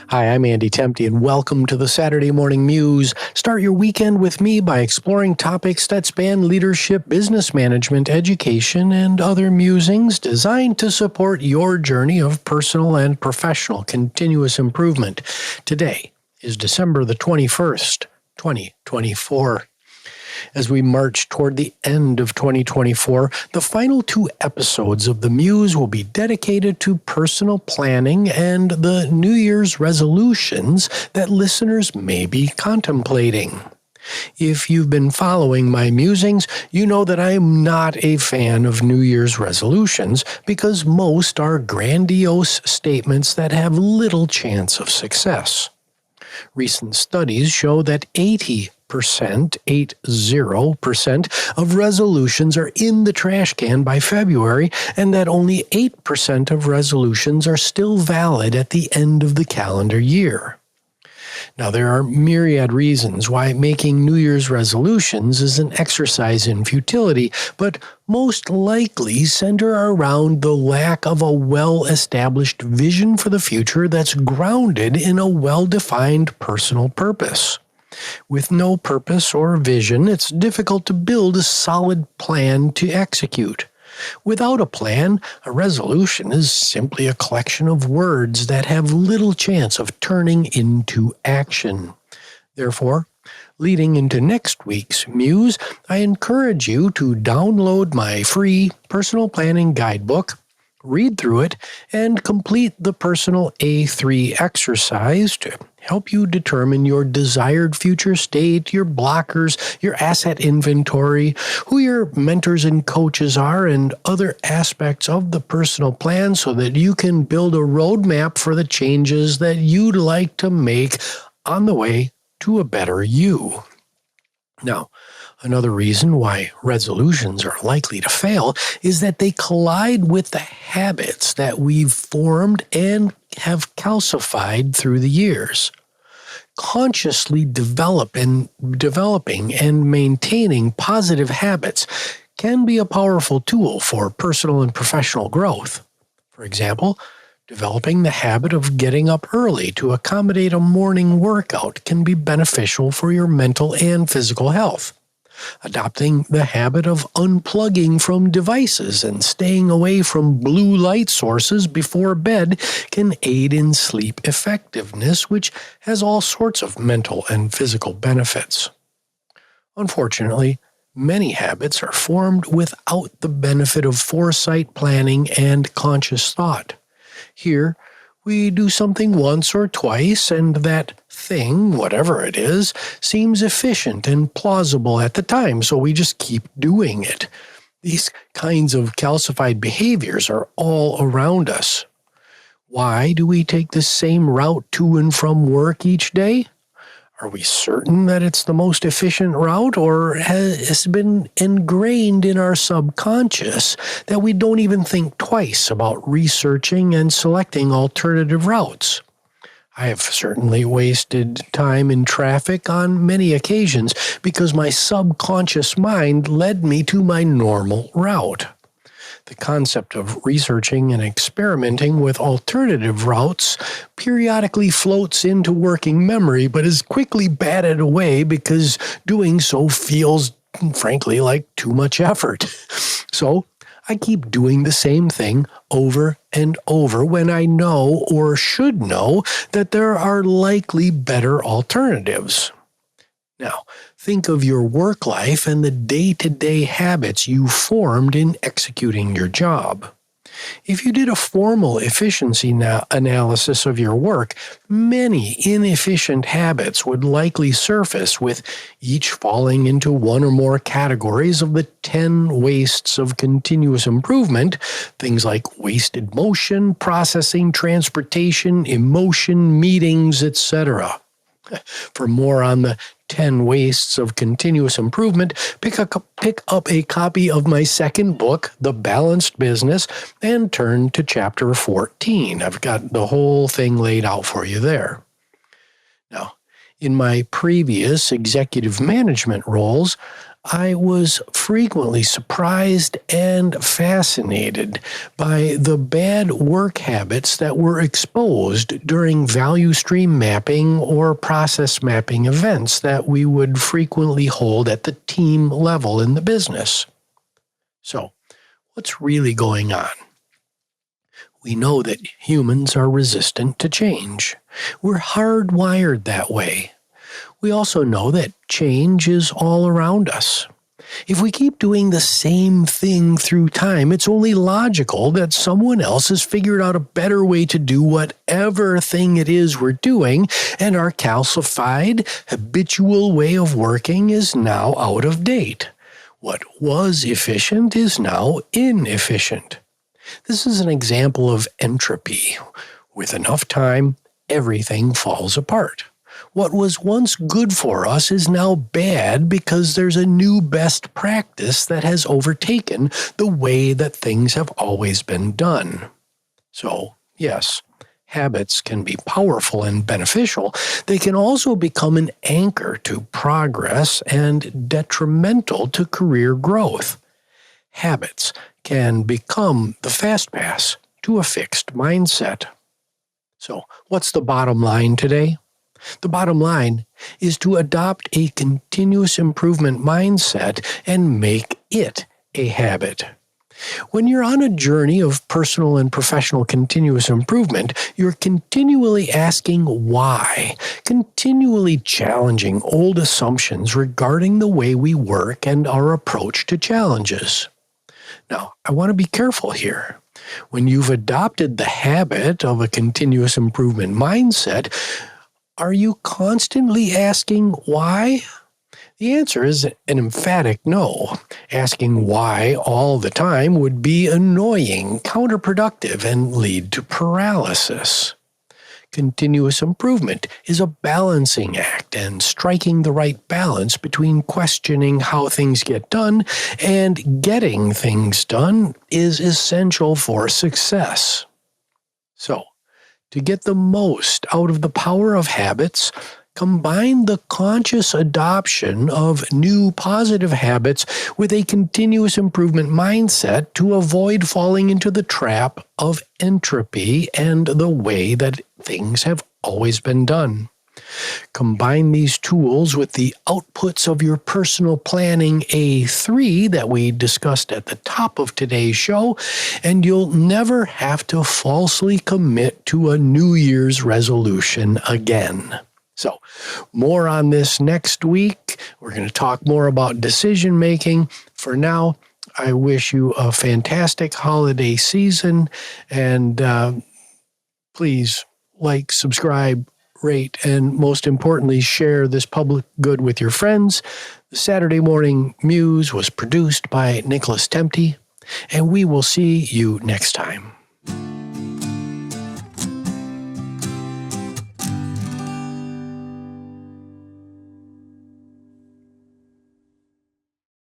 Hi, I'm Andy Temte, and welcome to the Saturday Morning Muse. Start your weekend with me by exploring topics that span leadership, business management, education, and other musings designed to support your journey of personal and professional continuous improvement. Today is December the 21st, 2024. As we march toward the end of 2024, the final 2 episodes of the Muse will be dedicated to personal planning and the New Year's resolutions that listeners may be contemplating. If you've been following my musings, you know that I am not a fan of New Year's resolutions because most are grandiose statements that have little chance of success. Recent studies show that 80% of resolutions are in the trash can by February, and that only 8% of resolutions are still valid at the end of the calendar year. Now, there are myriad reasons why making New Year's resolutions is an exercise in futility, but most likely center around the lack of a well-established vision for the future that's grounded in a well-defined personal purpose. With no purpose or vision, it's difficult to build a solid plan to execute. Without a plan, a resolution is simply a collection of words that have little chance of turning into action. Therefore, leading into next week's Muse, I encourage you to download my free personal planning guidebook, read through it, and complete the personal A3 exercise to help you determine your desired future state, your blockers, your asset inventory, who your mentors and coaches are, and other aspects of the personal plan so that you can build a roadmap for the changes that you'd like to make on the way to a better you. Now, another reason why resolutions are likely to fail is that they collide with the habits that we've formed and have calcified through the years. Consciously developing and maintaining positive habits can be a powerful tool for personal and professional growth. For example, developing the habit of getting up early to accommodate a morning workout can be beneficial for your mental and physical health. Adopting the habit of unplugging from devices and staying away from blue light sources before bed can aid in sleep effectiveness, which has all sorts of mental and physical benefits. Unfortunately, many habits are formed without the benefit of foresight, planning, and conscious thought. Here, we do something once or twice, and that thing, whatever it is, seems efficient and plausible at the time, so we just keep doing it. These kinds of calcified behaviors are all around us. Why do we take the same route to and from work each day? Are we certain that it's the most efficient route, or has it been ingrained in our subconscious that we don't even think twice about researching and selecting alternative routes? I have certainly wasted time in traffic on many occasions because my subconscious mind led me to my normal route. The concept of researching and experimenting with alternative routes periodically floats into working memory, but is quickly batted away because doing so feels, frankly, like too much effort. So I keep doing the same thing over and over when I know or should know that there are likely better alternatives. Now, think of your work life and the day-to-day habits you formed in executing your job. If you did a formal efficiency analysis of your work, many inefficient habits would likely surface, with each falling into one or more categories of the 10 wastes of continuous improvement, things like wasted motion, processing, transportation, emotion, meetings, etc. For more on the 10 wastes of continuous improvement, pick up a copy of my second book, The Balanced Business, and turn to chapter 14. I've got the whole thing laid out for you there. Now, in my previous executive management roles, I was frequently surprised and fascinated by the bad work habits that were exposed during value stream mapping or process mapping events that we would frequently hold at the team level in the business. So, what's really going on? We know that humans are resistant to change. We're hardwired that way. We also know that change is all around us. If we keep doing the same thing through time, it's only logical that someone else has figured out a better way to do whatever thing it is we're doing, and our calcified, habitual way of working is now out of date. What was efficient is now inefficient. This is an example of entropy. With enough time, everything falls apart. What was once good for us is now bad because there's a new best practice that has overtaken the way that things have always been done. So, yes, habits can be powerful and beneficial. They can also become an anchor to progress and detrimental to career growth. Habits can become the fast pass to a fixed mindset. So, what's the bottom line today? The bottom line is to adopt a continuous improvement mindset and make it a habit. When you're on a journey of personal and professional continuous improvement, you're continually asking why, continually challenging old assumptions regarding the way we work and our approach to challenges. Now, I want to be careful here. When you've adopted the habit of a continuous improvement mindset, are you constantly asking why? The answer is an emphatic no. Asking why all the time would be annoying, counterproductive, and lead to paralysis. Continuous improvement is a balancing act, and striking the right balance between questioning how things get done and getting things done is essential for success. So, to get the most out of the power of habits, combine the conscious adoption of new positive habits with a continuous improvement mindset to avoid falling into the trap of entropy and the way that things have always been done. Combine these tools with the outputs of your personal planning A3 that we discussed at the top of today's show, and you'll never have to falsely commit to a New Year's resolution again. So, more on this next week. We're going to talk more about decision making. For now, I wish you a fantastic holiday season, and please like, subscribe, rate, and most importantly, share this public good with your friends. The Saturday Morning Muse was produced by Nicholas Temte, and we will see you next time.